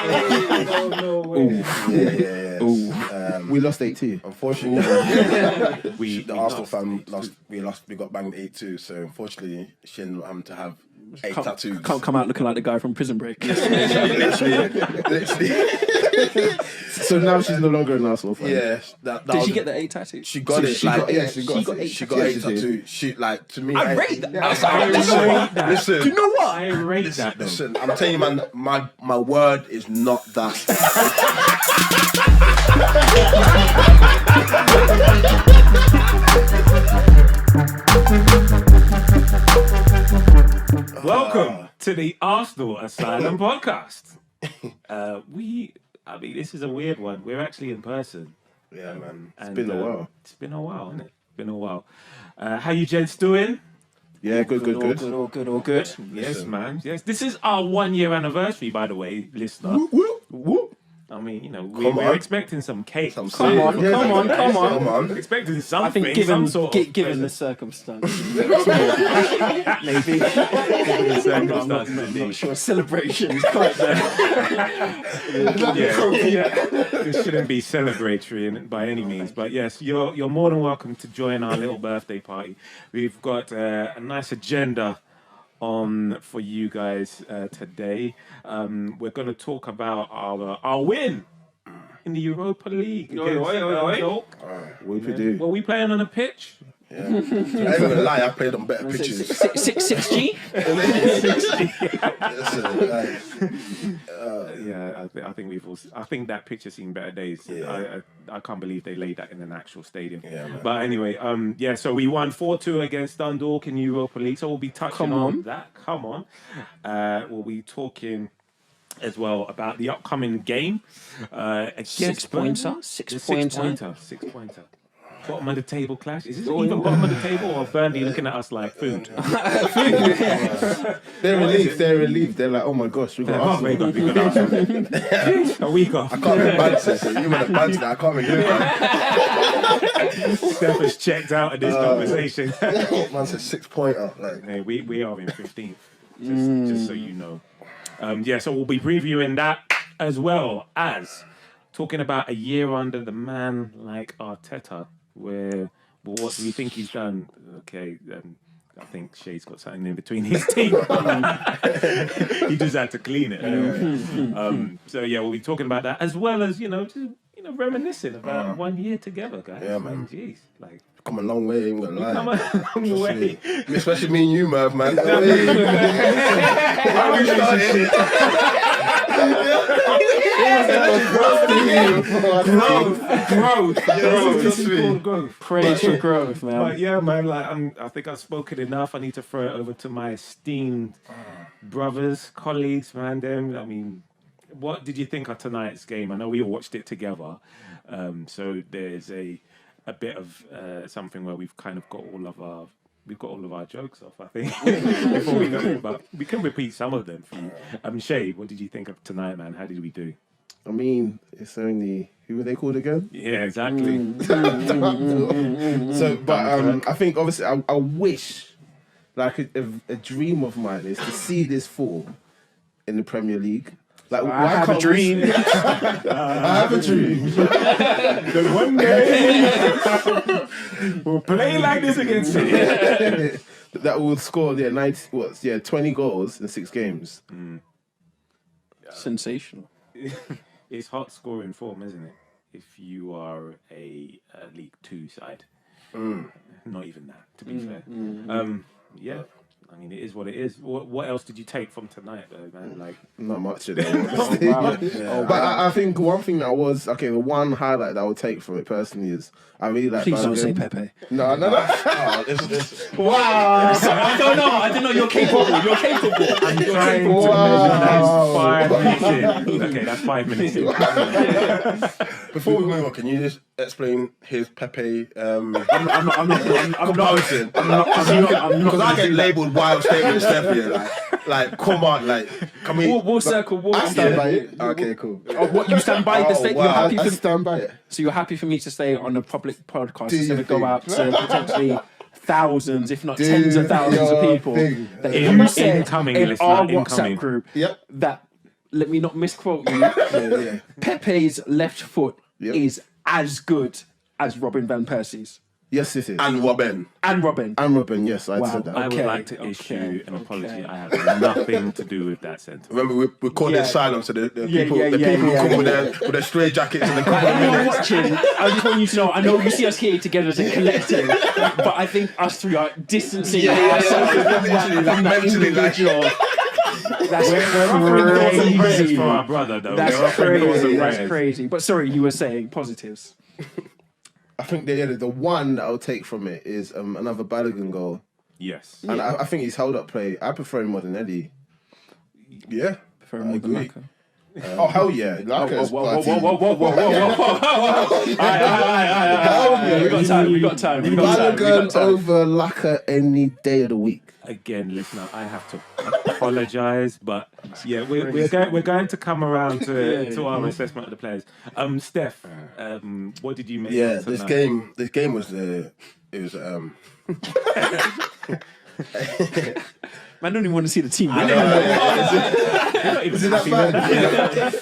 No way. Yeah. We lost 8-2. Unfortunately, the Arsenal fan lost. We got banged 8-2. So unfortunately, she ended up having to have 8 tattoos. Can't come out looking like the guy from Prison Break. literally. So now she's no longer an Arsenal fan. Yeah. Did she get the 8 tattoos? She got it. She got 8 She got 8 tattoos. She to me. I rate that. Listen. Do you know what? I rate that. Listen, I'm telling you, man. My word is not that. Welcome to the Arsenal Asylum podcast. This is a weird one. We're actually in person. Yeah, man. It's been a while. It's been a while, hasn't it? Been a while. How you gents doing? Yeah, good. All good. Yes, man. Yes, this is our 1 year anniversary, by the way, listener. Whoop. I mean, we're expecting some cake. Come on. We're expecting something. I think given the circumstances, maybe. I'm not sure. Celebration is quite there. This shouldn't be celebratory by any means, but yes, you're more than welcome to join our little birthday party. We've got a nice agenda on for you guys today. We're going to talk about our win in the Europa League. What we do? Were we playing on a pitch? Yeah. I ain't gonna lie, I played on better pitches. 6G? I think I think that picture seen better days. Yeah. I can't believe they laid that in an actual stadium. Yeah, man. But anyway, so we won 4-2 against Dundalk in Europa League. So we'll be touching on that. Come on. We'll be talking as well about the upcoming game against 6 pointer. Six pointer. Bottom of the table clash. Is this even bottom of the table or Burnley looking at us like food? They're relieved. They're like, oh my gosh, we got Arsenal. A week off. I can't remember bands. You were the bands now. I can't remember. Steph has checked out of this conversation. Man said 6 pointer. Like. Hey, we are in 15th. Just so you know. So we'll be previewing that as well as talking about a year under the man like Arteta. What do we think he's done? Okay, I think Shay's got something in between his teeth. He just had to clean it. We'll be talking about that as well as reminiscing about 1 year together, guys. Yeah, man. Jeez, Come a long way, ain't gonna lie. come a long way. Especially me and you, Merv, man. Growth. Praise for growth, man. But yeah, man, I think I've spoken enough. I need to throw it over to my esteemed brothers, colleagues, man. What did you think of tonight's game? I know we all watched it together. So there's a bit of something where we've kind of got all of our jokes off, I think, before we go. But we can repeat some of them for you. Shay, what did you think of tonight, man? How did we do? It's only, who were they called again? Yeah, exactly. I think obviously I wish, like a dream of mine is to see this form in the Premier League. Like, I have a dream. I have a dream. That one day we'll play like this against City. That will score 20 goals in 6 games. Sensational. It's hot scoring form, isn't it? If you are a League 2 side. Not even that, to be fair. It is what it is. What else did you take from tonight, though, man? Not much of it. But I think one thing the one highlight that I would take from it personally is I really like. Please don't say Pepe. No. Wow. I don't know. You're capable. I'm trying to measure that 5 minutes in. Okay, that's 5 minutes in. Before we move on, can you just explain his Pepe? I'm not. Comparison. Because I get labelled wild statement stuff here. Like, come on, can we? We'll circle. I stand by it. Okay, cool. What you stand by the statement? Wow. You're happy I for stand by it. So you're happy for me to stay on a public podcast Do instead your of go thing. out to potentially thousands, if not Do tens of thousands of your people thing. that you said Incoming in listener, our incoming. WhatsApp group Yep. that let me not misquote you. Pepe's left foot is as good as Robin van Persie's. Yes, it is. And Robin. And Robin. And Robin, yes, I said that. I would like to issue an apology. I have nothing to do with that sentence. Remember, we called it Asylum, so the people yeah, who come with their stray jackets and the couple of You're minutes. watching. I just want you to know. I know you see us here together as a collective, but I think us three are distancing ourselves from that mentally, like, individual. That's Crazy crazy. for our brother, though. That's crazy. That's crazy. But sorry, you were saying positives. I think the one that I'll take from it is another Balogun goal. Yes. And I think his hold-up play, I prefer him more than Eddie. Yeah. For more than agree. Laka. Oh, hell yeah. Laka is Whoa. We got time. Balogun over Laka any day of the week. Again, listener, I have to apologise, but yeah, we're going to come around to our assessment of the players. Steph, what did you make? Yeah, of this tonight? game was Man, don't even want to see the team. Is it that bad?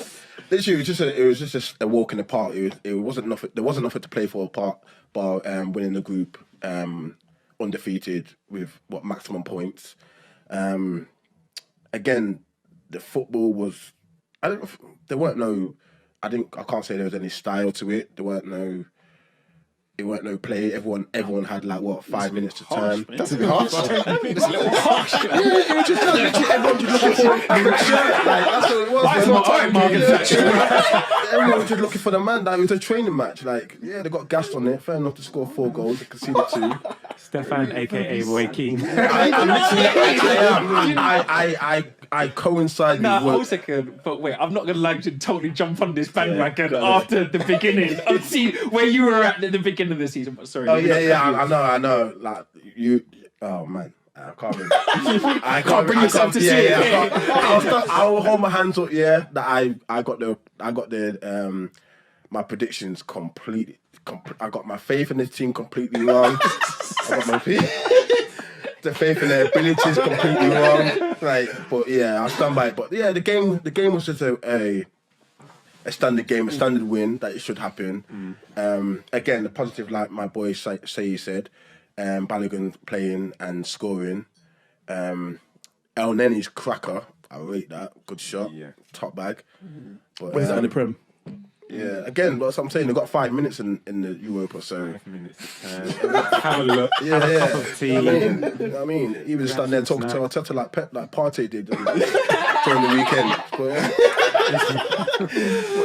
Literally, it was just a walk in the park. It wasn't nothing. There wasn't nothing to play for apart bar winning the group, undefeated with maximum points. Again, the football was. I can't say there was any style to it. There weren't no play. Everyone had 5 minutes to turn. That's a bit harsh. It's a little harsh. Everyone just looking for that's what it was. Everyone was just looking for the man. It was a training match. They got gassed on it. Fair enough to score 4 goals. They conceded 2. Stefan, aka Roy Keane. I coincide Nah, with hold a second. But wait, I'm not going to lie to totally jump on this bandwagon after the beginning. See where you were at the beginning of the season. But sorry. Oh I know. Oh man, I can't. I can't bring yourself to see it. I'll hold my hands up. Yeah, that I got the my predictions completely. I got my faith in this team completely wrong. I got my the faith in their abilities completely wrong. But yeah, I stand by it. But yeah, the game was just a standard game, a standard win that it should happen. Again, the positive, like my boy said, Balogun playing and scoring. El Nenny's cracker, I rate that. Good shot, top bag. But, Where's that in the Prem? Yeah, again, that's what I'm saying. They've got 5 minutes in the Europa, so 5 minutes. Have a look. yeah, have a cup of tea. I mean, he was standing there talking to Arteta like Partey did during the weekend. But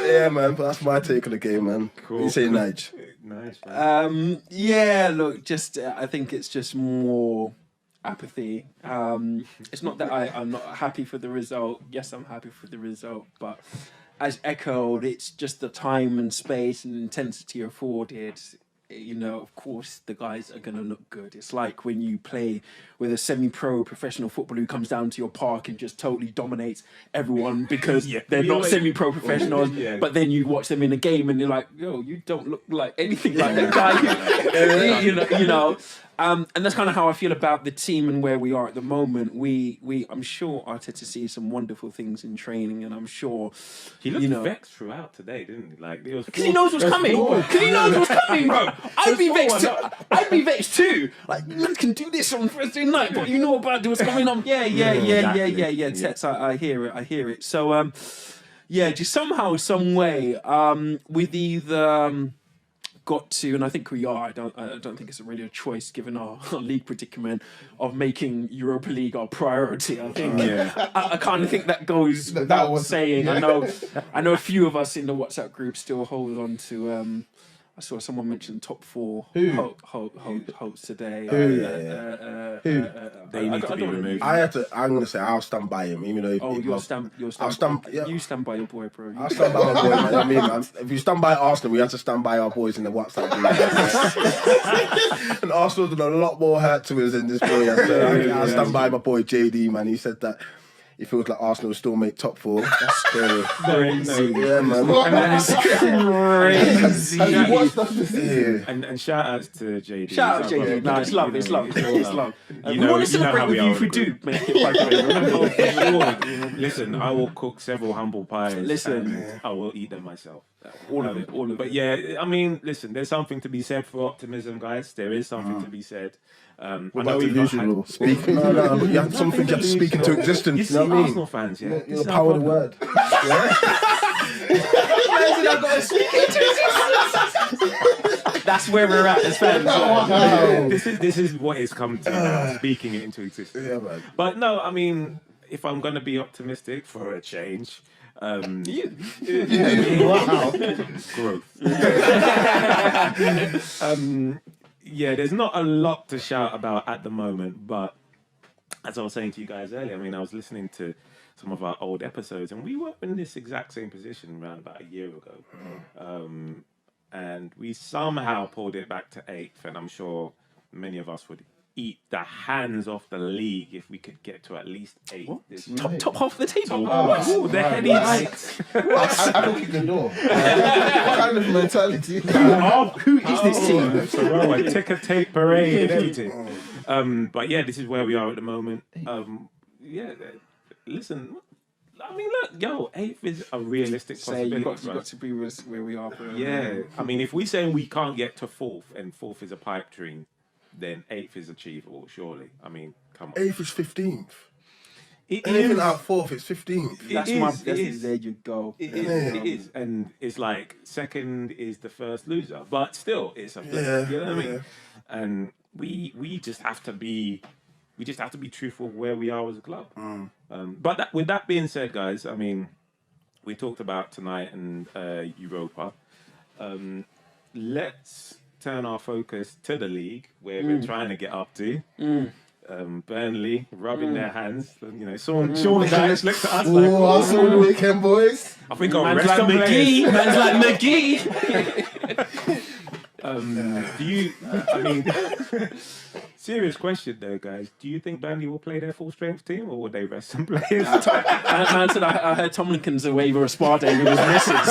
yeah, man. But that's my take on the game, man. Cool. You say, Nige? Nice, man. Yeah, look, just I think it's just more apathy. It's not that I'm not happy for the result. Yes, I'm happy for the result, but as echoed, it's just the time and space and intensity afforded. Of course, the guys are going to look good. It's like when you play with a semi-pro professional footballer who comes down to your park and just totally dominates everyone because they're not semi-pro professionals, but then you watch them in a game and you're like, yo, you don't look like anything like that guy. you know. And that's kind of how I feel about the team and where we are at the moment. I'm sure Arteta sees some wonderful things in training, and I'm sure He looked vexed throughout today, didn't he? It was because he knows what's coming. Because he knows what's coming, bro. I'd be vexed too. Man can do this on Thursday night, but you know about what's going on. Yeah. Tets, I hear it. So, just somehow, some way, with either. Got to, and I think we are. I don't think it's really a choice given our league predicament of making Europa League our priority. I think I kind of think that goes without saying. I know a few of us in the WhatsApp group still hold on to. I saw someone mention top 4 hopes today. They need to be removed. I'm gonna say I'll stand by him, even though. You stand by your boy, bro. I'll stand by my boy, man. I mean, man, if you stand by Arsenal, we have to stand by our boys in the WhatsApp group. And Arsenal's done a lot more hurt to us in this boy. So I'll stand by my boy JD, man. He said that it feels like Arsenal still make top 4. That's scary. Crazy. Yeah, man. Crazy. Have you watched that? And shout outs to JD. Shout out, JD. No, it's love. It's love. It's love. We want to celebrate with you if we do make it. By the way. Listen, I will cook several humble pies. Listen. and I will eat them myself. All of it. But yeah, I mean, listen, there's something to be said for optimism, guys. There is something to be said. I What know about we've not had- delusional? Speaking, no, but you have something you have to speak into existence. You You see, know what I mean? Arsenal fans, yeah. You're this the is power our of the problem. word. That's where we're at as fans. This is what it's come to now, speaking it into existence. Yeah, man. But no, I mean, if I'm gonna be optimistic for a change, Wow. growth. Yeah, there's not a lot to shout about at the moment, but as I was saying to you guys earlier, I mean, I was listening to some of our old episodes, and we were in this exact same position around about a year ago. And we somehow pulled it back to 8th, and I'm sure many of us would eat the hands off the league if we could get to at least 8. Top half of the table. Oh, the heady heights. I don't kick the door. What kind of mentality? Who is this team? A ticker tape parade and everything. But yeah, this is where we are at the moment. Listen, I mean, look, yo, 8th is a realistic Say possibility. you've got to be where we are. Bro. Yeah, I mean, if we say we can't get to 4th and 4th is a pipe dream, then 8th is achievable, surely. I mean, come on. 8th is 15th. It Anything is. out 4th is 15th. There you go. It is, and it's like 2nd is the first loser, but still, it's a first. You know what I mean? And we just have to be truthful where we are as a club. But with that being said, guys, I mean, we talked about tonight and Europa. Let's turn our focus to the league, where we're trying to get up to. Burnley rubbing their hands. You know, Sean Dyche looks at us like, Oh, Arsenal weekend, boys. I think I'll Man's rest like some players. McGee. Man's like McGee. Do you? I mean, serious question though, guys. Do you think Burnley will play their full strength team, or will they rest some players? Man said I heard Tomlinken's away with a spa day with his missus.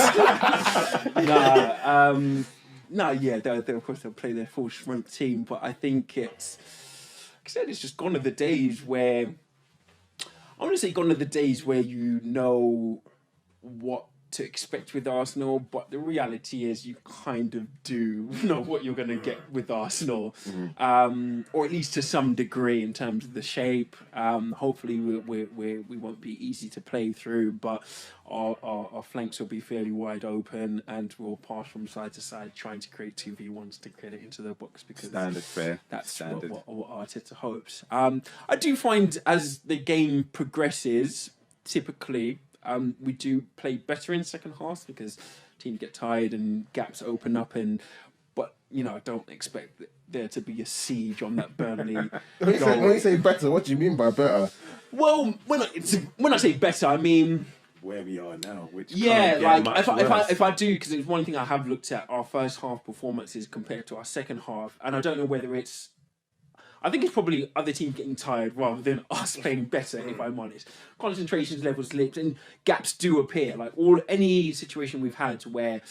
Yeah, they of course they'll play their full strength team, but I think it's, like I said, it's just gone are the days where, I want to say gone are the days where you know what to expect with Arsenal, but the reality is you kind of do know what you're going to get with Arsenal, or at least to some degree in terms of the shape. Hopefully we won't be easy to play through, but our flanks will be fairly wide open, and we'll pass from side to side, trying to create 2v1s to get it into the box, because Standard fare. that's Standard. what Arteta hopes. I do find as the game progresses, typically, we do play better in second half because teams get tired and gaps open up, but I don't expect there to be a siege on that Burnley When goal. you say better, what do you mean by better? Well, when I say better, I mean Where we are now, which yeah, can't get like much if worse. I do, because it's one thing I have looked at our first half performances compared to our second half, and I don't know whether it's. I think it's probably other teams getting tired rather than us playing better, if I'm honest. Concentration levels slipped and gaps do appear. Like any situation we've had where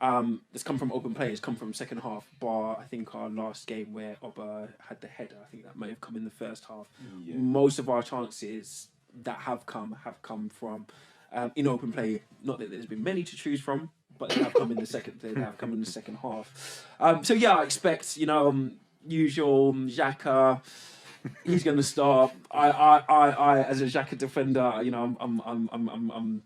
that's come from open players, come from second half, bar I think our last game where Oba had the header. I think that may have come in the first half. Yeah. Most of our chances that have come from in open play. Not that there's been many to choose from, but they have come in the second. They have come in the second half. So yeah, I expect usual Xhaka. He's going to start. I as a Xhaka defender, I'm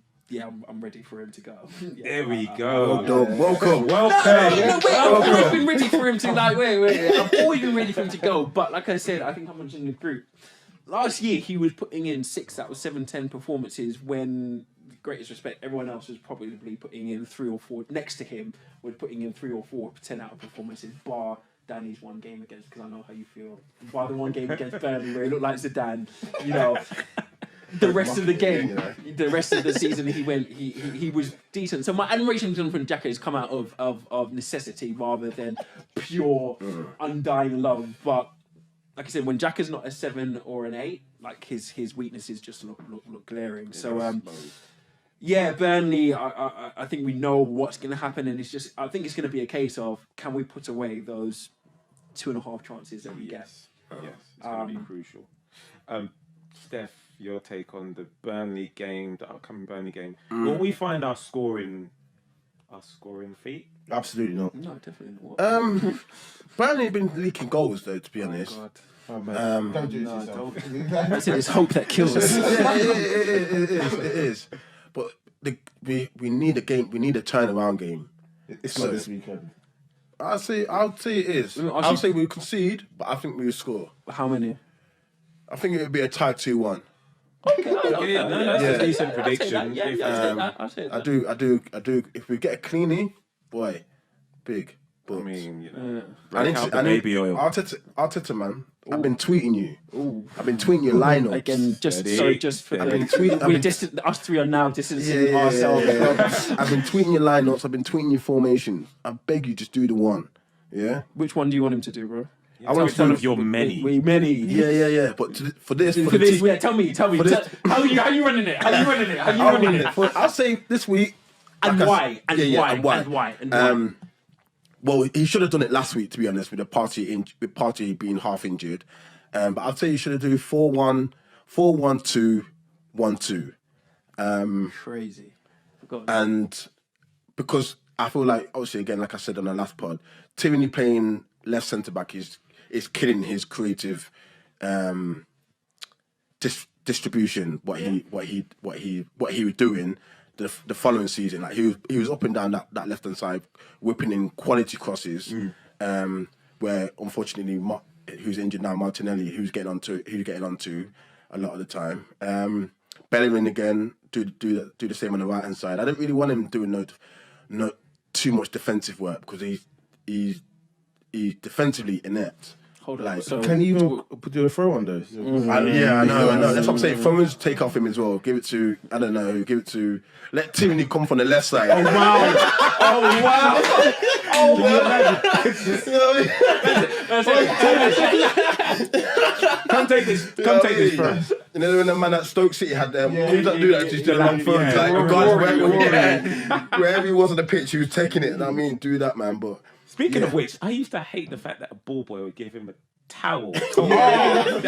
ready for him to go. There we go. Welcome. I've always been ready for him to wait. I've always been ready for him to go. But like I said, I think I mentioned in the group last year he was putting in 6 out of 7-10 performances when, greatest respect, everyone else was probably putting in 3 or 4 next to him. Was putting in 3 or 4 10 out of performances, bar Danny's one game against, because I know how you feel. Bar the one game against Burnley where he looked like Zidane, the rest of the game, the rest of the season he was decent. So my admiration for Xhaka has come out of necessity rather than pure undying love. But like I said, when Jack is not a 7 or an 8, like his weaknesses just look glaring. So yeah, Burnley. I think we know what's going to happen, and I think it's going to be a case of can we put away those 2.5 chances that we get. Yes, it's going to be crucial. Steph, your take on the Burnley game, the upcoming Burnley game. Will we find our scoring feat? Absolutely not. No, definitely not. Burnley have been leaking goals though, to be honest. God. Oh, man. Don't do it to yourself. I said it's hope that kills us. It is. But we need a game. We need a turnaround game. It's not this weekend. I'll say it is. I'll say we concede, but I think we will score. How many? I think it would be a tie 2-1. Yeah, that's a decent prediction. I'll say that. I do. If we get a cleanie, boy, big. But I mean, you know, I need out to, the I need, baby oil. Arteta, man. I've been tweeting you. I've been tweeting your lineups. Again, just for I've been tweeting. us three are now distancing ourselves. I've been tweeting your lineups. I've been tweeting your formations. I beg you, just do the one. Yeah. Which one do you want him to do, bro? I want Tell to us of your many. Many. Yeah. But for this, Yeah, tell me. How you running it? I'll say this week. And like why? And why? Well, he should have done it last week, to be honest, with the party being half injured. But I'd say you should have done 4-1, 4-1-2, 1-2. Crazy. And because I feel like, obviously, again, like I said on the last pod, Tierney playing left centre back is killing his creative distribution. What he was doing the following season. Like he was up and down that left hand side, whipping in quality crosses. Where unfortunately, who's injured now, Martinelli, who's getting onto a lot of the time. Bellerin again do the same on the right hand side. I didn't really want him doing no too much defensive work because he's defensively inept. Hold on. Like, So Can you even do a throw on those? I know. That's what I'm saying. Phones take off him as well. Give it to, I don't know, let Tierney come from the left side. Oh wow! Come take this first. You know when the man at Stoke City had them, he doesn't do that, just do the long throws. Like, regardless wherever he was on the pitch, he was taking it. I mean, do that, man. But Speaking of which, I used to hate the fact that a ball boy would give him a towel. Yeah. Don't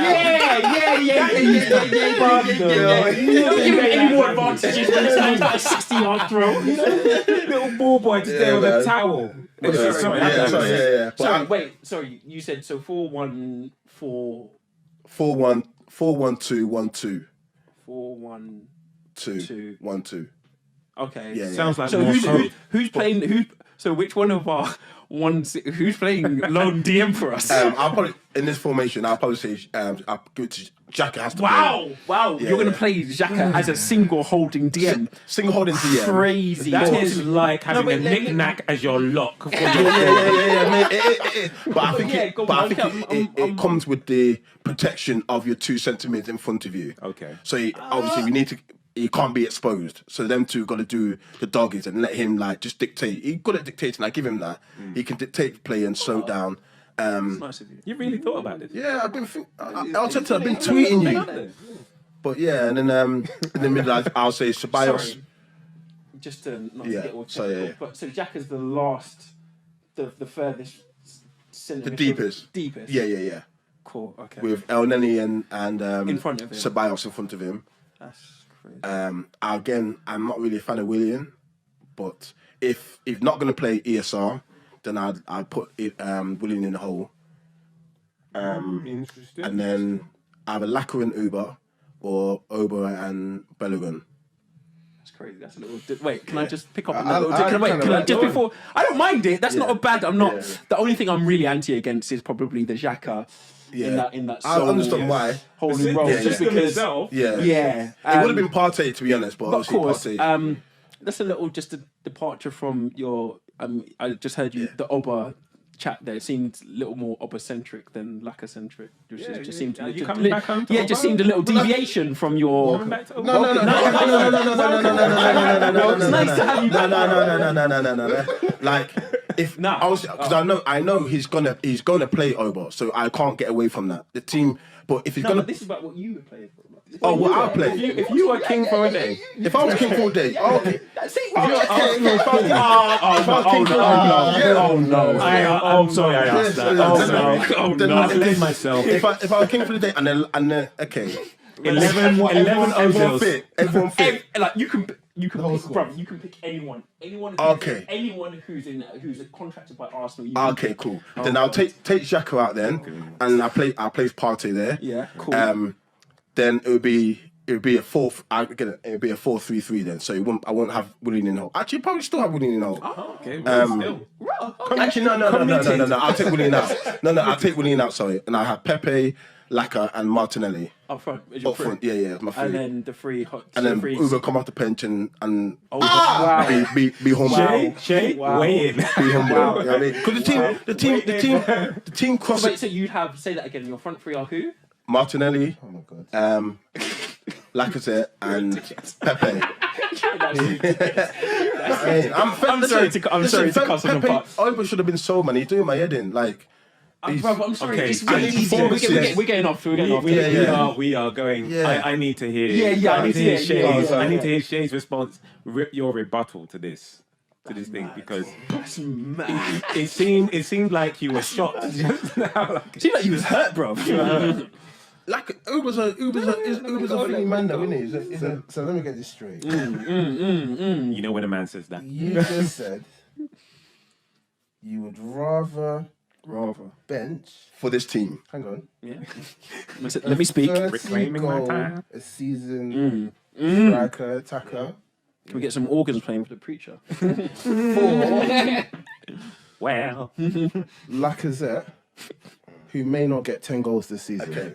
give him any more advantages when it's like a 60-yard throw. Little ball boy to stay with a towel. Sorry, you said so 4-1-4. 4-1, 4-1-2, 1-2. 4-1-2. 1-2. Okay. Yeah. Sounds like So more who's playing? So which one of our who's playing lone DM for us? I'll probably in this formation. I'll probably say I'll give it to Xhaka. Has to play. Wow! Yeah, You're gonna play Xhaka as a single holding DM. Single holding DM. Crazy. That is like having a knick-knack as your lock. Yeah. But I think it comes with the protection of your 2 centimeters in front of you. Okay. So obviously he can't be exposed. So them two got to do the doggies and let him like just dictate. He good at dictating. I give him that. He can dictate the play and slow down. Nice of you. You really thought about this? Yeah, I've been tweeting you. But yeah, and then in the middle I'll say Ceballos. Sorry. Just to not Yeah, get all so, technical, yeah. but so Jack is the last, the furthest centre. The deepest. Deepest. Yeah. Cool. Okay. With El Neni and in front of him. Ceballos in front of him. That's crazy. Again, I'm not really a fan of Willian, but if not going to play ESR, then I'd put Willian in the hole. Interesting. And then either Lacquer and Uber or Ober and Bellerin. That's crazy. That's a little. Wait, can I just pick up on I- that? I Can I kinda like just that. before? I don't mind it. That's not a bad. I'm not. Yeah. The only thing I'm really anti against is probably the Xhaka in that. I sole understand why. holding role, yeah, just yeah. because. Yeah. Yeah. It would have been Partey, to be honest, but But of obviously course, Partey. that's a little just a departure from your. I just heard you the Oba chat there. It seemed a little more Oba-centric than Lacquer-centric. Just seemed. Are you coming back home to Yeah, it just Oba? seemed a little deviation from your. Coming back to No. It's nice to have you back. No. Like If Nah. I was, because I know he's gonna play Oba, so I can't get away from that. The team, but if he's No, gonna, but this is about what you would play. oh, well, I'll play. If you were king for a day, If I was king for a day, oh, okay. See, oh no! I'm sorry I asked that. Oh no! I blame myself. If I was king for the day, and then okay, 11 everyone Ozils. fit, everyone fit. like you can pick, squad. bro. You can pick anyone. Okay. Anyone who's contracted by Arsenal. You Okay, can pick. cool. Then I'll take Xhaka out then, and I'll place Partey there. Yeah, cool. Then it would be a 4-3-3 then. So I won't have Willian in hole. Actually, probably still have Willian in hole. Okay, well, still. Actually, no. I'll take Willian out. No, I'll take Willian out. Sorry, and I have Pepe, Laka, and Martinelli Up front, is your up three. front. Yeah, my three. And then the three hot. And then three. Uber come off the bench and Wow. be humble. Shay, Wow. weigh in. Be humble. Wow. You know what I mean? Because the team cross Wait, so you'd have say that again. Your front three are who? Martinelli, Oh my god. Lacazette, and Pepe. I'm sorry to cuss on the part. Oba should have been sold, man. He's doing my head in. Like, Bro, I'm sorry. Okay, It's and really easy. performances. We're getting off. We are going. Yeah. I need to hear. Yeah, I need to hear Shay's. yeah. I need to hear Shay's response. Your rebuttal to this thing, because That's mad. it seemed like you were shocked just now. Like, Seems like you was hurt, bro. like Uber's a funny man, though, isn't he? So let me get this straight. you know when a man says that. You just said you would rather bench. For this team. Hang on. Yeah. Let me speak. 30 Reclaiming my goal time. a season striker, attacker. Can we get some organs playing for the preacher? Well, Lacazette, who may not get 10 goals this season. Okay.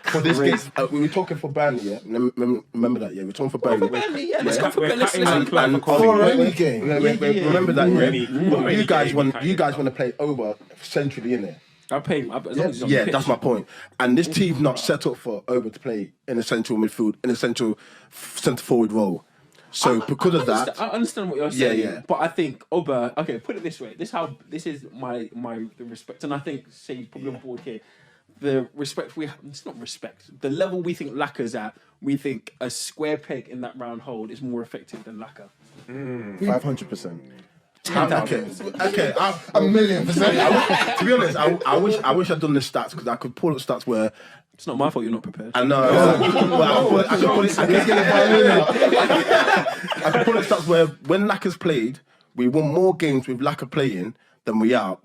For this game, we were talking for Burnley, yeah? Remember that, yeah? We're talking for Burnley. Yeah, let's go for we're let's cutting listen. and And For any game. remember that, yeah? Any But you guys game, want cut it. you guys want to play over centrally, innit? I'll pay him. As long as he's on Yeah, the pitch. that's my point. And this team's not set up for Oba to play in a central midfield, in a central centre forward role. So because of that, I understand what you're saying. yeah. But I think Oba. Okay, put it this way. This is my the respect, and I think Say's probably on board here. The respect we have, it's not respect. The level we think Laka's at, we think a square peg in that round hole is more effective than Laka. 500%. okay, A million percent. to be honest, I wish I'd done the stats because I could pull up stats where It's not my fault you're not prepared. I know. I could pull up stats where when Laka's played, we won more games with Laka playing than without,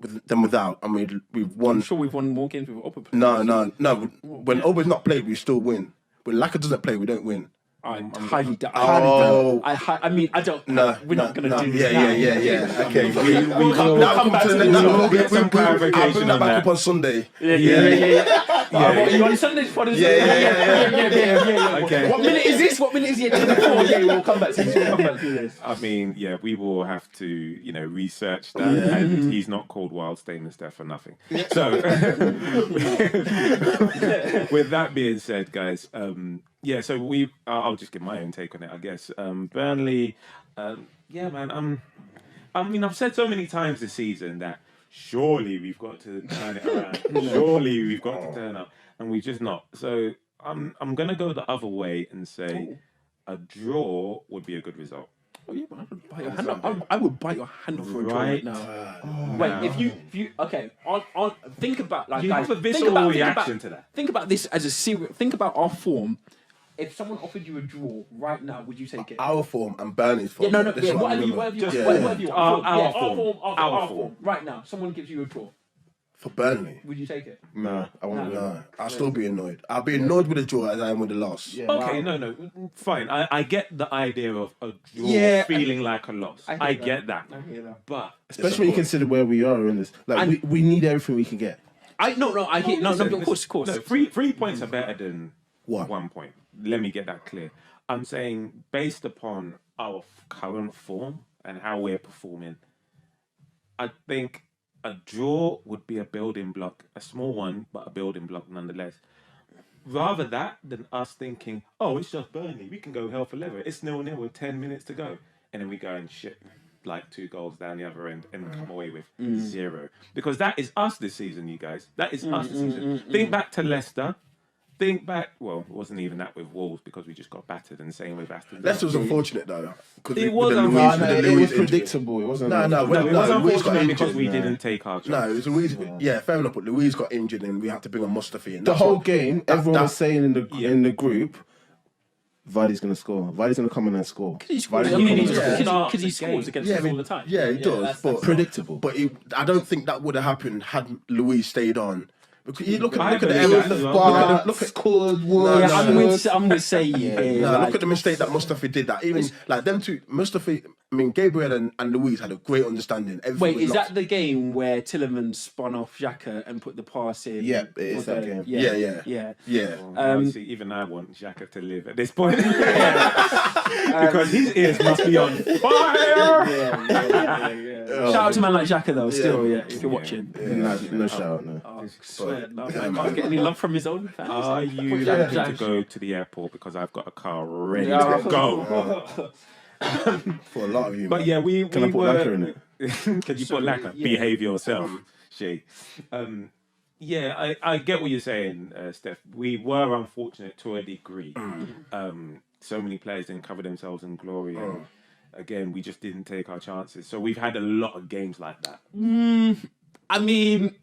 and we've won. I'm sure we've won more games with Oba playing. No. When Oba's not played, we still win. When Laka doesn't play, we don't win. I'm highly doubt. Oh. I mean, I don't. No, we're not going to do this. Yeah. Okay, We'll come back to this. We'll get some clarification I'll bring that on back that. up on Sunday. Yeah. You on Sundays for this? Yeah. Okay. What minute is this? What minute is it? 24. Yeah, we'll come back to this. I mean, yeah, we will have to, research that, and he's not called Wild Stainless Death for nothing. So, with that being said, guys, so I'll just give my own take on it, I guess. Burnley, man, I've said so many times this season that surely we've got to turn it around. Surely we've got to turn up, and we've just not. So I'm gonna go the other way and say a draw would be a good result. Oh yeah, man, I would bite your hand off. I would bite your hand off for a draw right now. Wait, if you okay, on think about like You guys, have a visceral reaction to that. Think about this as a serious. Think about our form. If someone offered you a draw right now, would you take it? Our form and Burnley's form. No. This is what I Whatever you remember. want. Our Our form. form. Right now, someone gives you a draw. For Burnley. Would you take it? Nah, I won't do that. No, I'll still be annoyed. I'll be annoyed with the draw as I am with the loss. Yeah. Okay, no, fine. I get the idea of a draw Yeah, feeling like a loss. I get that. I hear that. But Especially when you consider where we are in this. Like, we need everything we can get. I hear no. Of course. No, 3 points are better than What? 1 point. Let me get that clear. I'm saying based upon our current form and how we're performing, I think a draw would be a building block, a small one, but a building block nonetheless. Rather that than us thinking, oh, it's just Burnley, we can go hell for leather. It's 0-0 with 10 minutes to go. And then we go and shit. like 2 goals down the other end and come away with 0. Because that is us this season, you guys. That is us this season. Think back to Leicester. Think back, well, it wasn't even that with Wolves because we just got battered, and same with Aston Villa. Leicester was unfortunate though. It was it was predictable. It wasn't. No, No, it was Louise got unfortunate because injured. we didn't take our chance. No, it was Louise. Yeah, fair enough. But Louise got injured, and we had to bring on Mustafi. And The that's whole what- game, everyone was saying in the group, Vardy's going to score. Vardy's going to come in and score. Because he scores Yeah, because he scores against us all the time. Yeah, he does. But Predictable. But I don't think that would have happened had Louise stayed on. Because you look I at the believe error. that as well. Look at scored No, one. Yeah, no, I'm no. going to say look at the mistake that Mustafi did. That even like them two, Mustafi. I mean, Gabriel and Louise had a great understanding. Everything Wait, was is locked. that the game where Tillerman spun off Xhaka and put the pass in? Yeah, it is that game. Yeah. Yeah. See, even I want Xhaka to live at this point because his ears must be on fire. Shout out to man like Xhaka though, still, if you're watching. No shout, no. I swear, no, I can't get any love from his own fans. Are you Yeah. happy to go to the airport because I've got a car ready Yeah. to go? For a lot of you. But man. yeah, we Can I put were. lacquer in it? Can you put lacquer? yeah. Behave yourself, Shay. Yeah, I get what you're saying, Steph. We were unfortunate to a degree. So many players didn't cover themselves in glory. And again, we just didn't take our chances. So we've had a lot of games like that. I mean,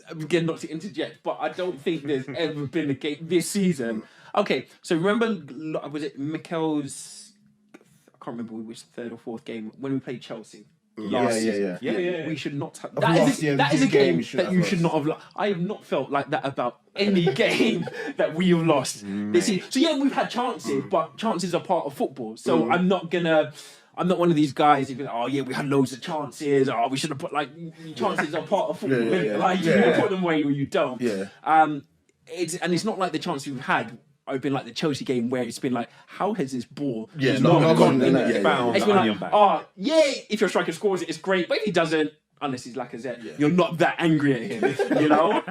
again, not to interject, but I don't think there's ever been a game this season. Okay, so remember, was it Mikel's? I can't remember which 3rd or 4th game when we played Chelsea. Last season. Yeah. We should not have. last year, That is this a game game should that have you lost. should not have lost. I have not felt like that about any game that we have lost this season. So yeah, we've had chances, but chances are part of football. So I'm not one of these guys who go, oh yeah, we had loads of chances. Oh, we should have put chances are part of football. Like you either put them away or you don't. Yeah. It's not like the chances we've had. I've been like the Chelsea game where it's been like, how has this ball Yeah, not not gone gone in? in, yeah, Found It's the been onion like, bag. oh yeah, if your striker scores it, it's great. But if he doesn't, unless he's Lacazette, you're not that angry at him. You know,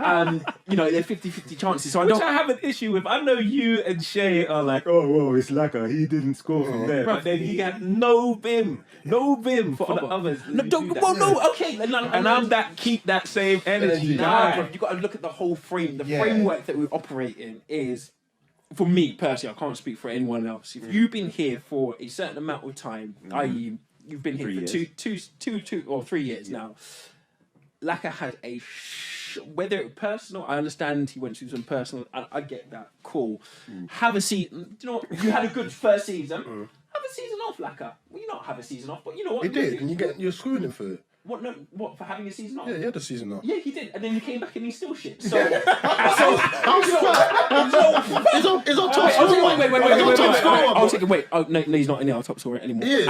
they're 50-50 chances. So I Which don't. I have an issue with. I know you and Shay are like, oh, well, it's Lacquer. He didn't score from there. But then he had no vim for the others. No, who don't. do that. Well, no, okay. And I'm that, keep that same energy. Nah, bro, you got to look at the whole frame. The framework that we operate in is, for me personally, I can't speak for anyone else. If you've been here for a certain amount of time, i.e., you've been here 3 for two or 3 years now, Laka had whether it personal, I understand he went through some personal, I get that, cool. Have a season, you know, you had a good first season, have a season off, Laka. Well, you not have a season off, but you know what? He did, and you're screwing him for it. What? No, what for having a season off? Yeah, he had a season off. Yeah, he did, and then he came back and he's still shit. So, He's on top scorer. Wait. I'll take it. Wait, oh, no, he's not in our top scorer anymore. He is.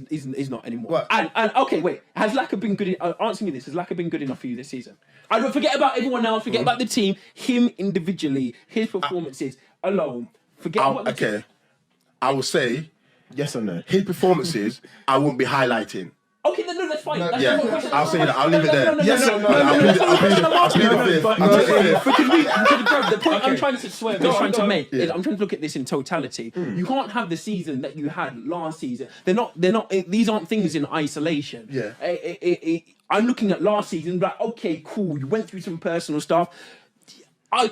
He's not anymore. What? And okay, wait. Has Laka been good? Answer me this: has Laka been good enough for you this season? I don't forget about everyone else. Forget about the team. Him individually, his performances alone. Forget what. The Okay, I will say Yes or no? his performances I won't be highlighting. Okay, no, that's fine. That's Yeah, not a question. I'll say that. I'll leave it there. Yes or no? I'll plead the fifth. I'll plead the fifth. Because bro, the point I'm trying to make is I'm trying to look at this in totality. You can't have the season that you had last season. They're not. These aren't things in isolation. Yeah. I'm looking at last season, like, okay, cool. You went through some personal stuff.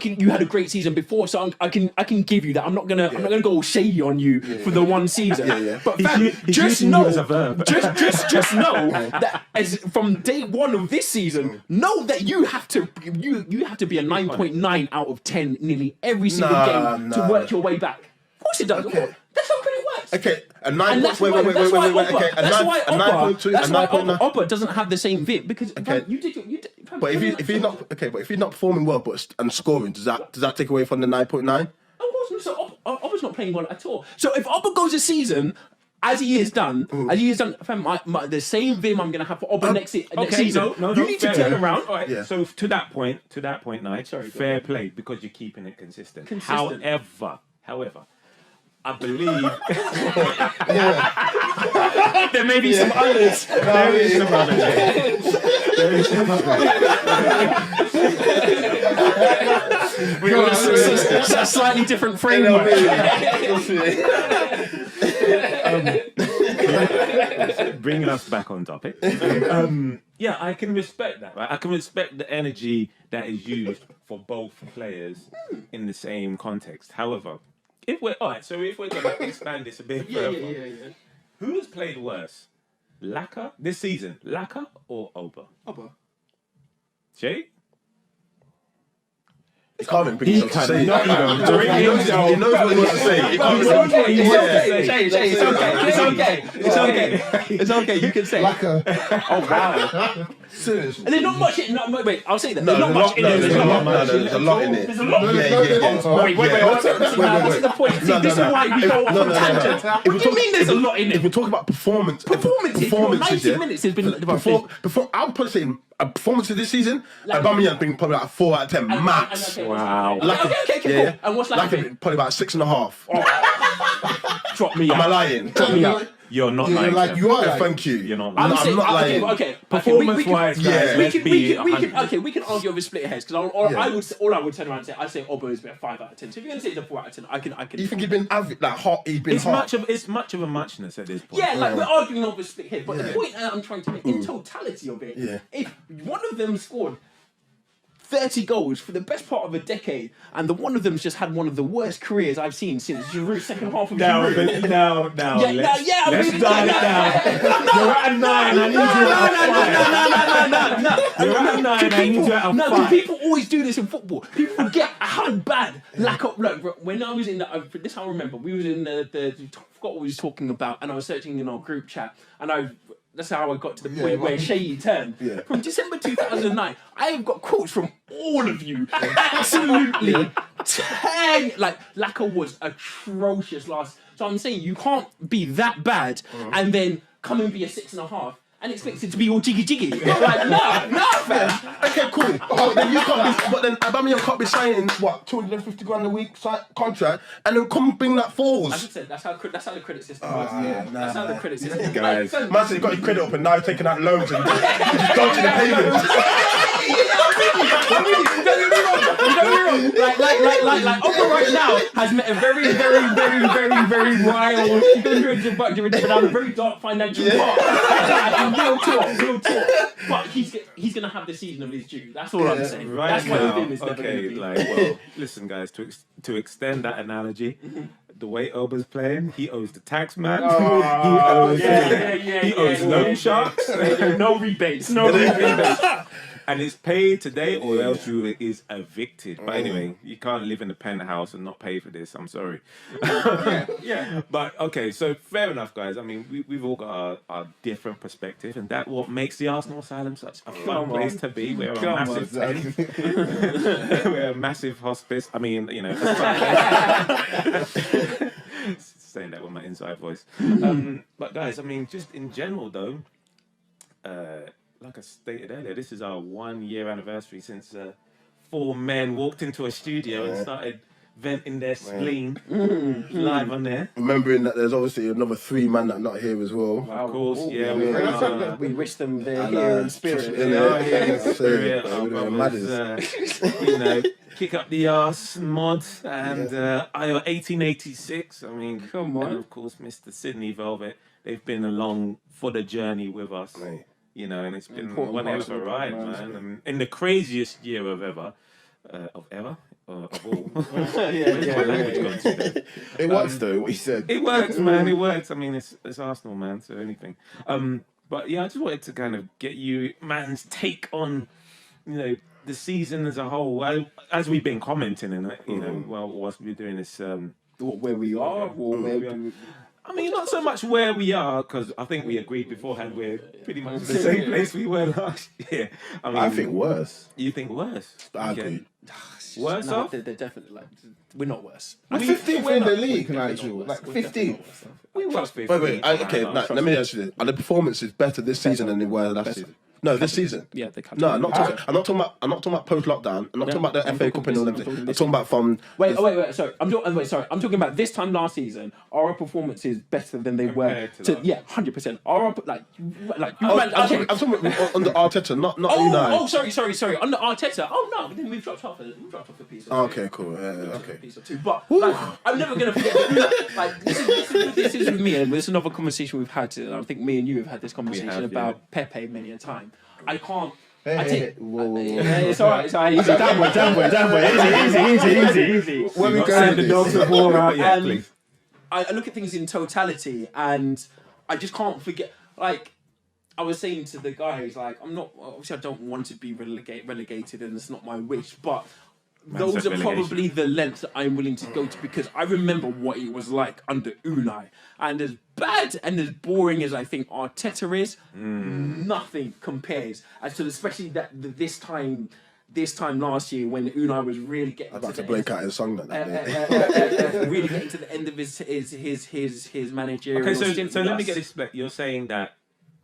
You had a great season before, so I can give you that. I'm not gonna go all shady on you for the one season. But fam, He's just using know, you as a verb. just know that as from day one of this season, know that you have to be a 9.9 out of 10 nearly every single game to work your way back. Of course it does. Okay. That's how credit works. Okay, a And 9. that's Wait. why Okay, a 9.2, a 9.9. Oppa doesn't have the same vim because fam, you did. But if he's not performing well, and scoring, does that take away from the 9.9? Of course, so Oppa's not playing well at all. So if Oppa goes a season as he has done, fam, the same vim I'm gonna have for Oppa next season. No, you need to turn around. All right. Yeah. So to that point, Knight, fair play because you're keeping it consistent. However, I believe there may be some others. There is some others. We got a slightly different framework. Bringing us back on topic. Yeah, I can respect that. Right? I can respect the energy that is used for both players in the same context. However, if we're going to expand this a bit further, who has played worse, Laka this season, Laka or Oba? Oba. Jay? He can't even bring himself to say it. Not even bring He knows what he wants to say. He can't It's even- okay. Yeah. It's okay. You can say. Like a Oh wow. seriously. And there's not much in. No, wait. I'll say that. No, There's not much in it. there's a lot in it. There's a lot. Yeah. Wait. This is the point. See, this is why we go off on tangents. What do you mean? There's a lot in If it. we talk about performances, 90 yeah, minutes has been. I would probably say a performance this season, Aubameyang been probably like 4 out of 10 max. Wow. Okay, cool. And what's like? Probably about 6.5. Drop me Am I out. lying? Drop me out. You're not You're lying. like, Sam. you are like, Thank you. You're not I'm lying. saying, not lying. okay. Performance-wise, guys, Yeah. let's be We can argue over split hairs because all I would turn around and say I say Obo is a 5 out of 10. So if you're gonna say it's a 4 out of 10, I can. You think he's been average, like hot? He's been It's hot. much of a muchness at this point. Yeah, like we're arguing over split hairs, but the Yeah. point I'm trying to make in totality of it, Yeah. if one of them scored 30 goals for the best part of a decade, and the one of them's just had one of the worst careers I've seen since Giroud's second half of Giroud. Now, Yeah, let's let's dial it down. You're at a 9, I need you at a 5. You're at a 9, I need you at a 5. No, because people always do this in football. People forget how bad lack of. Look, when I was in this I remember, we was in I forgot what we was talking about, and I was searching in our group chat, and that's how I got to the point where Shay turned. Yeah. From December 2009, I have got quotes from all of you. Absolutely. Like, Laka was atrocious last. So I'm saying you can't be that bad and then come and be a 6.5 and expect it to be all jiggy. Like, nah, fam. Okay, cool. But then Aubameyang can't be signing what 250 grand a week contract, and then come bring that As I forwards. said, that's how the credit system works. That's how the credit system Guys. works. Man said he got his credit up, and now he's taking out loans and just dodging the payments. Like Oprah right now has met a very wild. She's going through a very dark financial part. Real talk. But he's gonna have the season of his due. That's all I'm saying. Right That's why now, with him is never gonna okay, be. well, listen, guys, to extend that analogy, the way Oba's playing, he owes the tax man. He owes loan sharks. No rebates. And it's paid today, or else you is evicted. But anyway, you can't live in a penthouse and not pay for this. I'm sorry. Yeah. But okay, so fair enough, guys. I mean, we've all got our different perspective, and that's what makes the Arsenal Asylum such a fun place to be. We're a massive tent. We're a massive hospice. I mean, you know, saying that with my inside voice. But guys, I mean, just in general though, like I stated earlier, this is our 1 year anniversary since 4 men walked into a studio and started venting their spleen live on there. Remembering that there's obviously another 3 men that are not here as well. Of course, yeah. We wish them they're here in spirit. They are here in spirit. Yeah, Our it brothers, you know, kick up the arse mod and IO 1886. I mean, Come on. And of course, Mr. Sydney Velvet. They've been along for the journey with us. Right. You know, and it's been Important one hell parts of a of the ride, program, man. And in the craziest year of all. Yeah. Language gone to there. It works though, what he said. It works, man. It works. I mean, it's Arsenal, man. So anything. But yeah, I just wanted to kind of get you, man's take on, you know, the season as a whole. As we've been commenting, and you know, whilst we're doing this. Where we are, or where we. I mean, not so much where we are, because I think we agreed beforehand we're pretty much the same place we were last year. I mean, I think worse. You think worse? I Okay. agree. Worse No, off? they're definitely like we're not worse. Like 15th in the league, Nigel. Like 15th. We was 15. Wait. Okay, now, let me ask you this. Are the performances better this season than they were last season? No, this season. Yeah, the Cup. No, I'm not talking about post lockdown. I'm not talking about the FA Cup and all them. I'm talking about from. Wait. Sorry, I'm talking about this time last season. Are our performances better than they were? Compared to 100%. Are our like? I'm talking about under Arteta, not Unai. Sorry. Under Arteta. Oh no, then we've dropped off a piece. Or two. Okay, cool. Okay. A piece or two. But like, I'm never gonna forget. That, like this is with me, and it's another conversation we've had. I think me and you have had this conversation about Pepe many a time. I can't. Whoa. It's alright. Easy, down boy. Easy. When we go Send the dogs the ball out. Yeah, And please. I look at things in totality, and I just can't forget. Like I was saying to the guys, like obviously I don't want to be relegated, and it's not my wish, but. Those are probably the lengths that I'm willing to go to because I remember what it was like under Unai. And as bad and as boring as I think Arteta is, nothing compares. And so especially this time last year when Unai was really getting About to break out his song that day. really getting to the end of his managerial. Okay, stint so with let me us. get this split. You're saying that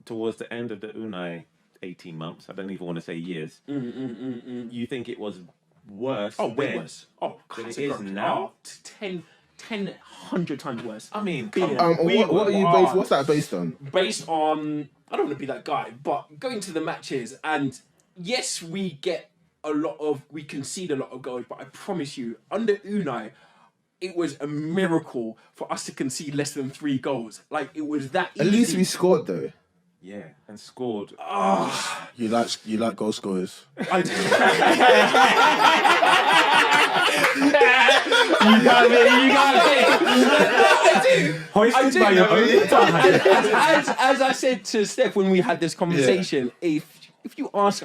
towards the end of the Unai 18 months, I don't even want to say years, you think it was worse? Oh, way then worse. Oh, than it God. is now? 10, 100 times worse. I mean, Billion. come on. What are you based? What's that based on? Based on, I don't want to be that guy, but going to the matches, and yes, we concede a lot of goals, but I promise you, under Unai, it was a miracle for us to concede less than 3 goals. Like, it was that easy. At least we scored though. Yeah, and scored. You like goal scorers. I do. You got it. Hoisted by your own time. As I said to Steph when we had this conversation, if you ask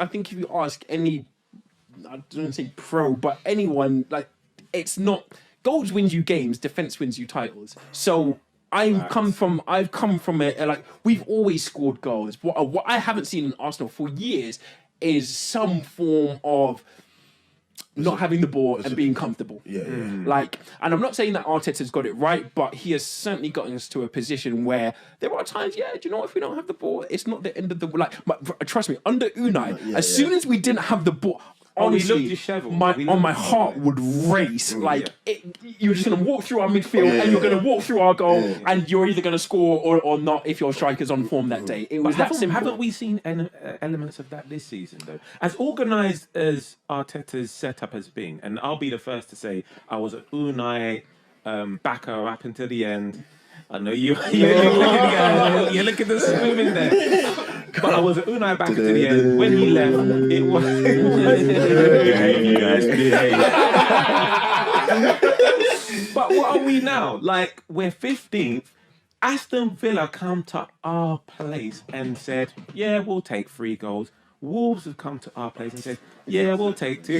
any, I don't say pro, but anyone, like, it's not goals wins you games, defense wins you titles. So I've come from it. Like, we've always scored goals. What I haven't seen in Arsenal for years is some form of not having the ball and being comfortable. Yeah. Like, and I'm not saying that Arteta's got it right, but he has certainly gotten us to a position where there are times, do you know what, if we don't have the ball, it's not the end of the, like, trust me, under Unai, as soon as we didn't have the ball, honestly, looked disheveled. my heart would race. You're just going to walk through our midfield and you're going to walk through our goal and you're either going to score or not if your striker's on form that day. It was that simple. Haven't we seen elements of that this season, though? As organised as Arteta's setup has been, and I'll be the first to say I was an Unai backer up until the end. I know you're looking to swim in there. But I was an Unai backer to the end. When he left, it was... Behave, you guys, behave. But what are we now? Like, we're 15th. Aston Villa come to our place and said, yeah, we'll take 3 goals. Wolves have come to our place and said, yeah, we'll take 2.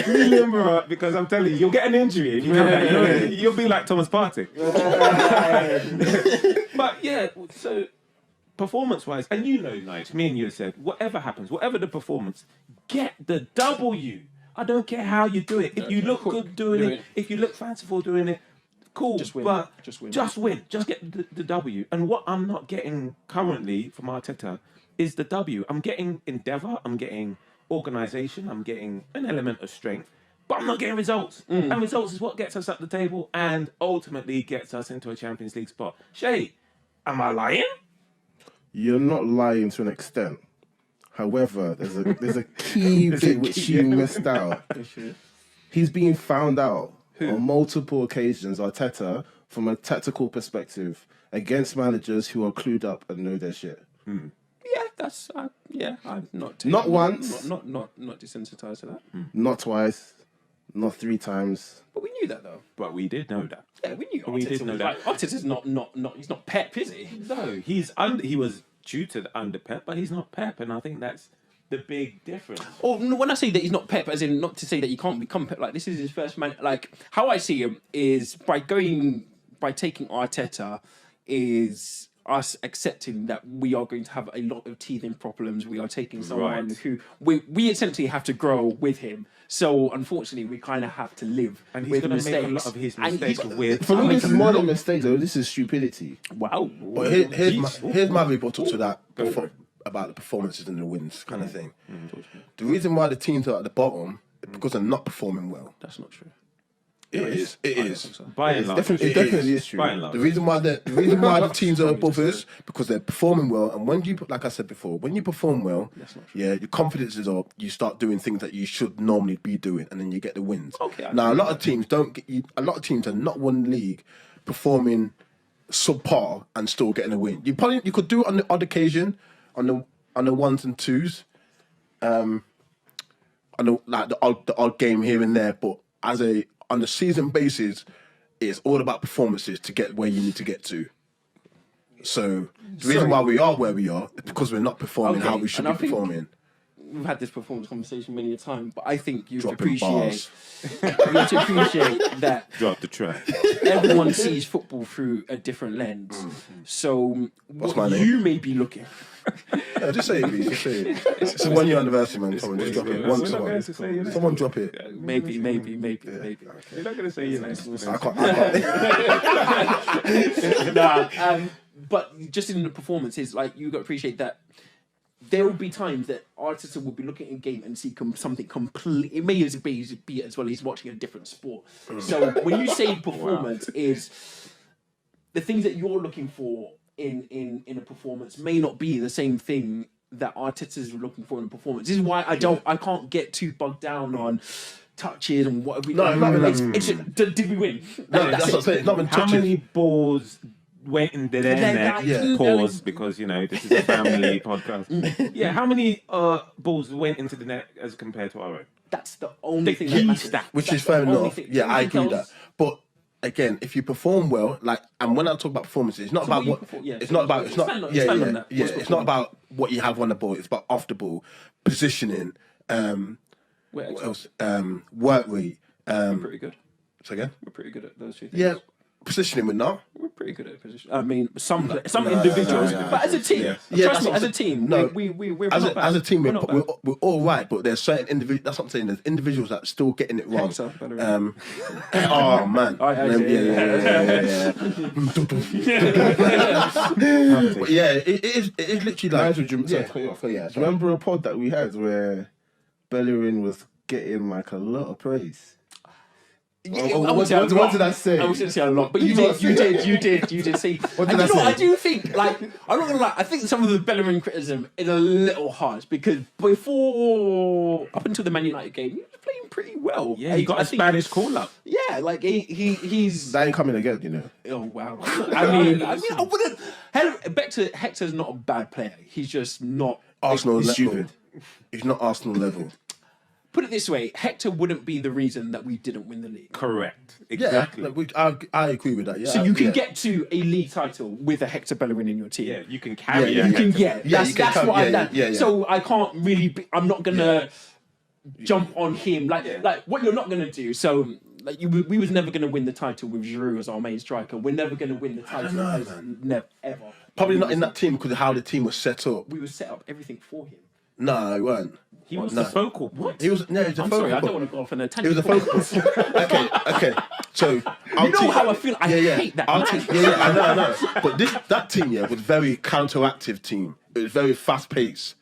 Limber up, because I'm telling you, you'll get an injury if you come back. You'll be like Thomas Partey. But yeah, so performance-wise, and you know, Nige, me and you said, whatever happens, whatever the performance, get the W. I don't care how you do it. If you look good doing it, if you look fanciful doing it, cool. Just win. But Just win. Just win. Just get the W. And what I'm not getting currently from Arteta is the W. I'm getting endeavour. I'm getting organisation. I'm getting an element of strength. But I'm not getting results. And results is what gets us up the table and ultimately gets us into a Champions League spot. Shay, am I lying? You're not lying to an extent. However, there's a key bit which you missed out. He's being found out on multiple occasions, Arteta, from a tactical perspective, against managers who are clued up and know their shit. Yeah, that's I'm not Not once. not desensitized to that. Not twice, not 3 times. But we knew that though. But we did know that. Yeah, we knew. We Arteta did know was that. like, Arteta's not. He's not Pep, is he? No, he was tutored under Pep, but he's not Pep, and I think that's the big difference. Or when I say that he's not Pep, as in not to say that he can't become Pep. Like, this is his first man. Like, how I see him is by taking Arteta is us accepting that we are going to have a lot of teething problems. We are taking someone Right. who we essentially have to grow with him. So unfortunately, we kind of have to live And he's with going to mistakes. make a lot of his And mistakes he's- with. For me, this is more than Wow. mistakes, though. This is stupidity. Wow. But here's my rebuttal to that about the performances and the wins kind of thing. The reason why the teams are at the bottom is because they're not performing well. That's not true. It is. It is. By and It's large. definitely is true. By and large. The reason why the teams are above us because they're performing well, and when you, like I said before, when you perform well, yeah, your confidence is up. You start doing things that you should normally be doing, and then you get the wins. Okay, I Now a lot of teams don't get. A lot of teams are not won the league performing subpar and still getting a win. You could do it on the odd occasion, on the ones and twos, on the odd game here and there, but on a season basis, it's all about performances to get where you need to get to. So the reason why we are where we are is because we're not performing how we should and be I think- performing. We've had this performance conversation many a time, but I think you have to Dropping appreciate that Drop the track. everyone sees football through a different lens. So What's my what name? you may be looking. Yeah, just say it, please. Just say it. It's a 1 year anniversary, man. Come on, just drop it. We're not going to say your name. Someone drop it. Maybe. You're not going to say your name. I can't. But just in the performances, like you got to appreciate that there will be times that Arteta will be looking at a game and see something completely. It may as be as well. He's watching a different sport. So when you say performance, is the things that you're looking for in a performance may not be the same thing that Arteta's looking for in a performance. This is why I can't get too bogged down on touches and what have we done. not even Did we win? No, that's what I'm saying. It's not been How touching. many balls went into their net? Yeah. Pause, because, this is a family podcast. Yeah, how many balls went into the net as compared to our own? That's the only thing key that matters. stat. Which That's is fair the only enough. thing. Yeah, I agree with Everything that. else- But again, if you perform well, and when I talk about performances, it's not So about what you what. perform- yeah. It's not about. It's not. Expand on- Yeah, expand yeah, on that. yeah. What's It's not about what you have on the ball. It's about off the ball, positioning, what else? Work rate. We're pretty good. So again, We're pretty good at those two things. yeah, positioning with now. We're pretty good at position. I mean, some individuals, but as a team, Yeah, trust that's me, what as a I'm team, No, we're As not bad. a team, we're we're, not we're, bad. we're all right, but there's certain individuals. That's what I'm saying. There's individuals that are still getting it wrong. Hector, Bellerin. Oh man. But yeah, it is literally like. Nigel, do you remember a pod that we had where Bellerin was getting like a lot of praise? What did I say? I wouldn't say a lot, but you What did did say. What And did I say? I do think, like, I'm not gonna lie, I think some of the Bellerin criticism is a little harsh because up until the Man United game, he was playing pretty well. Yeah, he got a Spanish call-up. Yeah, like he's. That ain't coming again, you know. Oh wow! I mean, I wouldn't. Hector's not a bad player. He's just not. Arsenal He's level. stupid. He's not Arsenal level. Put it this way: Hector wouldn't be the reason that we didn't win the league. Correct. Yeah, Exactly. I agree with that. Yeah, So you can yeah. get to a league title with a Hector Bellerin in your team. Yeah, you can carry Yeah, a you You can Hector. get. Yeah, That's, you can that's come- what I've yeah, done. yeah, yeah. So I can't really. I'm not gonna jump on him like what you're not gonna do. So like we was never gonna win the title with Giroud as our main striker. We're never gonna win the title know, as never ever. Probably not in that team because of how the team was set up. We would set up everything for him. No, it weren't. He was No. the focal point. He was. No, he was a I'm focal sorry, I point. don't want to go off on a It tangent. was a focal. Okay. So You know how I feel? I hate that. Our team, I know. But that team, was very counteractive team. It was very fast paced.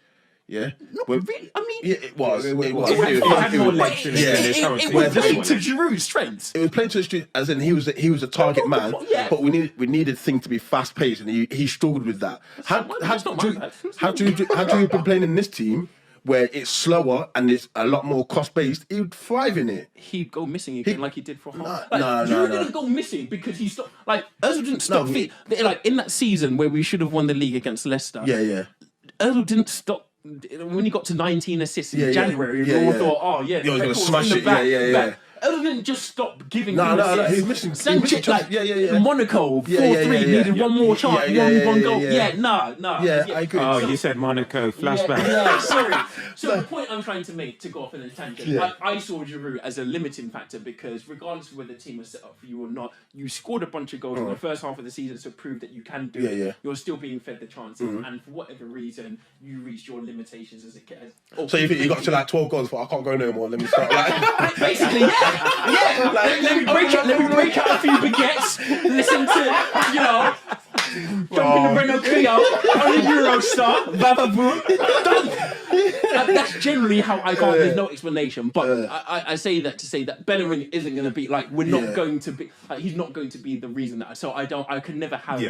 Yeah. Not Well, really. I mean, Yeah, it was. It was. It had more legs in it Yeah. than his current it team. was Yeah, playing this to one. Giroud's strengths. It was playing to the street, as in he was a target man. Yeah. But we needed things to be fast paced, and he struggled with that. That's not my bad. How do you been playing in this team where it's slower and it's a lot more cost based? He would thrive in it. He'd go missing again like he did for half. No, Like, no, Giroud no. didn't go missing because he stopped. Like Özil didn't stop. No, Like in that season where we should have won the league against Leicester. Yeah. Özil didn't stop. When he got to 19 assists in Yeah, yeah. January, Yeah, we all yeah. thought, oh yeah, He was gonna record's smash in the it. back, Yeah. back. Everton just stopped giving No, him no, assists. he's missing Sanchez, chance. like, Yeah. Monaco, 4-3, needed one more chance, one goal. No. Yeah, I agree. Oh, you said Monaco. Flashback. Yeah, sorry. So the point I'm trying to make, to go off in a tangent, I saw Giroud as a limiting factor because regardless of whether the team was set up for you or not, you scored a bunch of goals in the first half of the season to prove that you can do it. Yeah. You're still being fed the chances, and for whatever reason, you reached your limitations as a kid. So you think you got to like 12 goals, but I can't go no more. Let me start. Like, Basically, yeah. Let me break out a few baguettes. Listen to, jump in the Renault Clio on the Eurostar, done. That's generally how I can't. There's no explanation, but I say that to say that Bellerin isn't going to be like we're not going to be. He's not going to be the reason that. So I can never have.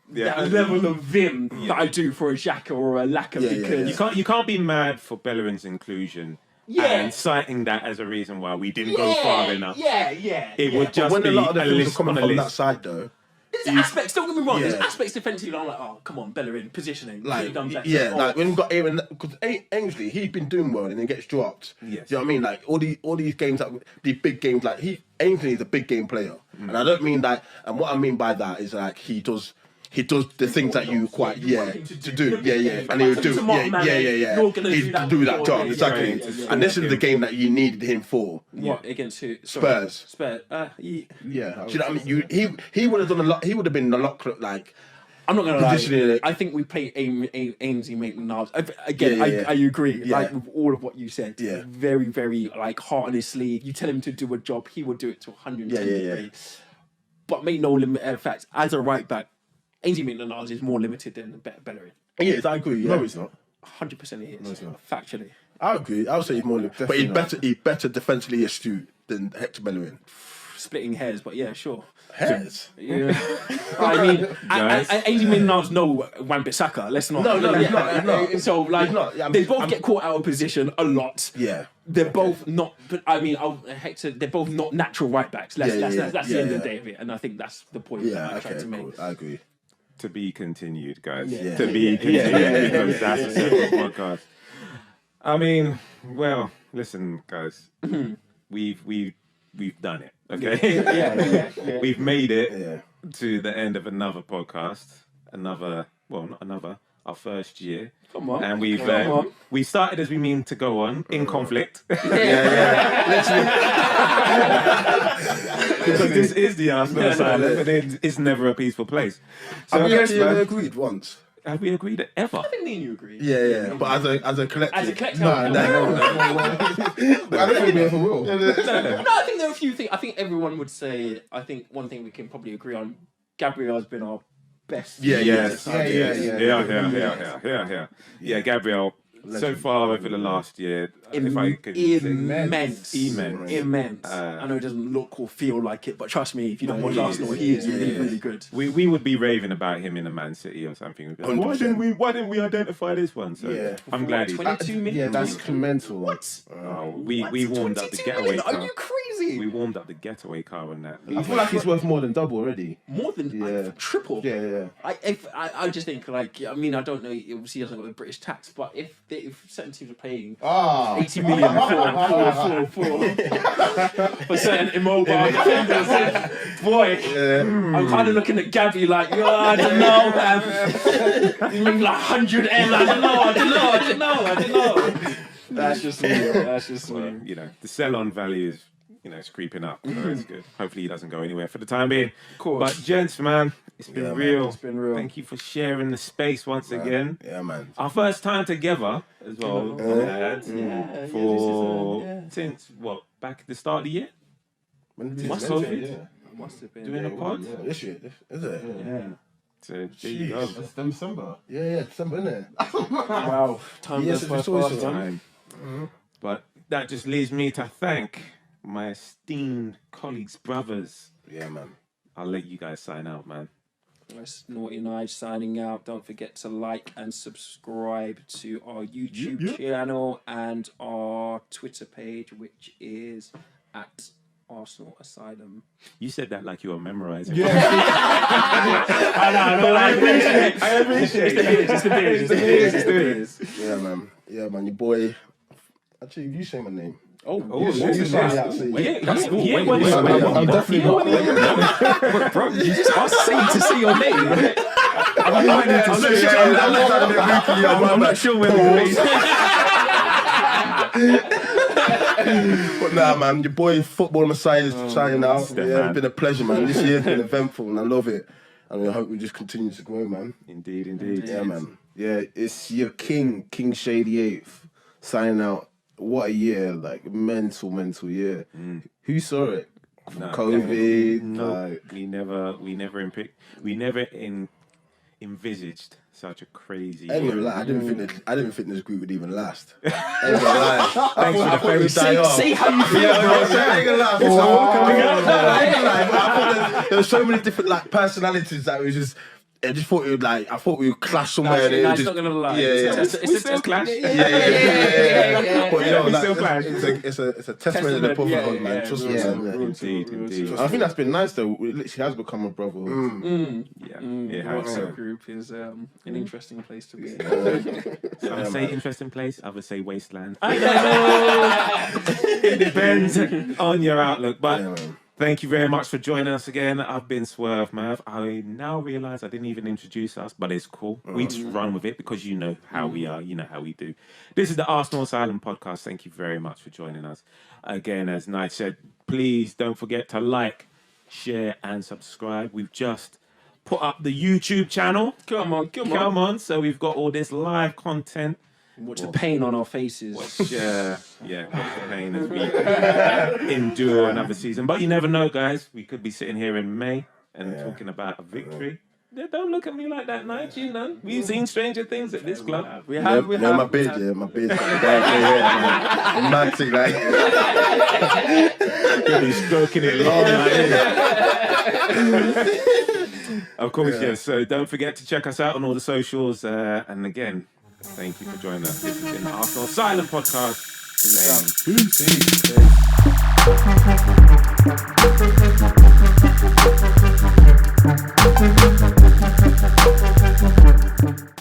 That level of vim that I do for a Xhaka or a Laka because You can't be mad for Bellerin's inclusion and citing that as a reason why we didn't go far enough. It would just when be a lot of the a things are list coming on a from that list. side, though. There's aspects, don't get me wrong, there's aspects defensively I'm like, oh, come on, Bellerin, positioning, could have done better. like when we've got Aaron, because Ainsley, he's been doing well and then gets dropped. Yes. Do you know what I mean? Like all these games, these big games, like Ainsley is a big game player. And I don't mean that, and what I mean by that is like he does the things that you quite to do and he would do he'd do that job exactly. And this is the game that you needed him for. What against who? Spurs. Spurs. Do you know what I mean? He would have done a lot. He would have been a lot like. I'm not gonna lie. Positioning I think we play Ainsley Maitland-Niles. Again, I agree. Like with all of what you said. Very, very like heart on his sleeve. You tell him to do a job, he will do it to 110 degrees. But make no fact, as a right back, Ainsley Maitland-Niles is more limited than Bellerin. Yes, I agree. No, he's not. 100% he is. No, he's not. Factually. I agree. I would say he's more, but he's better defensively astute than Hector Bellerin. Splitting hairs, but yeah, sure. Hairs. Yeah. I mean, Ainsley Maitland-Niles no Wan-Bissaka. Let's not. No, he's not. So like, they both get caught out of position a lot. Yeah. They're both not. But I mean, Hector. They're both not natural right backs. That's the end of the day of it, and I think that's the point that I tried to make. Cool. I agree. To be continued, guys. Yeah. To be continued because that's a separate podcast. I mean, well, listen, guys. We've done it. Okay. We've made it to the end of another podcast. Our first year. Come on. And we started as we mean to go on in conflict. Because this is the Arsenal Asylum, and it's never a peaceful place. So Have we actually agreed once? Have we agreed ever? I think me and you agree. Yeah. But as a collective. As a collective. I don't think we ever will. No, I think there are a few things. I think everyone would say. I think one thing we can probably agree on. Gabriel's been our best. Yeah. Gabriel. So far over the last year, if I could immense. Immense. I know it doesn't look or feel like it, but trust me, if you don't watch Arsenal, he is really good. We would be raving about him in a Man City or something. Like, why didn't we identify this one? So I'm glad he's 22 million. Yeah, that's mental. What? We warmed up the getaway car. Are you crazy? We warmed up the getaway car on that. I feel like he's worth more than double already. More than triple. Yeah. I just think like I mean I don't know. Obviously he hasn't got the British tax, but if certain teams are paying 80 million for certain immobile defenders, boy, I'm kind of looking at Gabby like, I don't know, man. You make like 100 M. I don't know. That's just me. You know, the sell-on value is. It's creeping up. So it's good. Hopefully he doesn't go anywhere for the time being. Of course. But gents, man, it's been real. It's been real. Thank you for sharing the space once again. Yeah, man. Our first time together as well. Since what? Back at the start of the year? When did Must have been doing a pod. This year, is it? Yeah. So there you go. It's December. Yeah, December, isn't it? Wow. Time goes fast. Time. But that just leaves me to thank my esteemed colleagues, brothers. Yeah, man. I'll let you guys sign out, man. That's Naughty Nige signing out. Don't forget to like and subscribe to our YouTube channel and our Twitter page, which is at Arsenal Asylum. You said that like you were memorizing. Yeah. I know. I appreciate it. It's the beers. Yeah, man. Your boy. Actually, you say my name. this is Yeah, that's yeah, cool. yeah. Wait. I'm definitely not. Bro, you just asked to see your name. I'm not sure where But nah, man, your boy Football Messiah is shining out. Yeah, it's been a pleasure, man. This year's been eventful, and I love it. And I hope we just continue to grow, man. Indeed. Yeah, man. Yeah, it's your King Shady 8th, signing out. What a year, like mental year. Who saw it? No, COVID. No, Like, we never envisaged such a crazy. Anyway, like, I didn't think this group would even last. Anyway, like, Thanks for the favour. See how you feel. There were so many different like personalities that we just. I just thought it would like. I thought we would clash somewhere. and it No, would it's just, not gonna lie. Yeah, It's We still clash. yeah. But you know, We like, still clash. it's a testament to the brotherhood, man. Trust me, man. Indeed. I think that's been nice though. It literally has become a brotherhood. Yeah, The it has. WhatsApp group is an interesting place to be. Some say interesting place, others say wasteland. I don't know. It depends on your outlook. But Yeah, man. thank you very much for joining us again. I've been Swerve Merv. I now realise I didn't even introduce us, but it's cool. We just run with it because you know how we are, you know how we do. This is the Arsenal Asylum podcast. Thank you very much for joining us. Again, as Nige said, please don't forget to like, share, and subscribe. We've just put up the YouTube channel. Come on. So we've got all this live content. Watch the pain on our faces. Watch the pain as we endure another season. But you never know, guys. We could be sitting here in May and talking about a victory. Don't look at me like that, Nige. You know, we've seen stranger things at this club. We have. My beard, my beard's got the dark hair, man. I'm mad thing, like. You'll be stroking it long, like. Of course, yes. So don't forget to check us out on all the socials. And again, thank you for joining us. This has been the Arsenal Asylum podcast. Peace.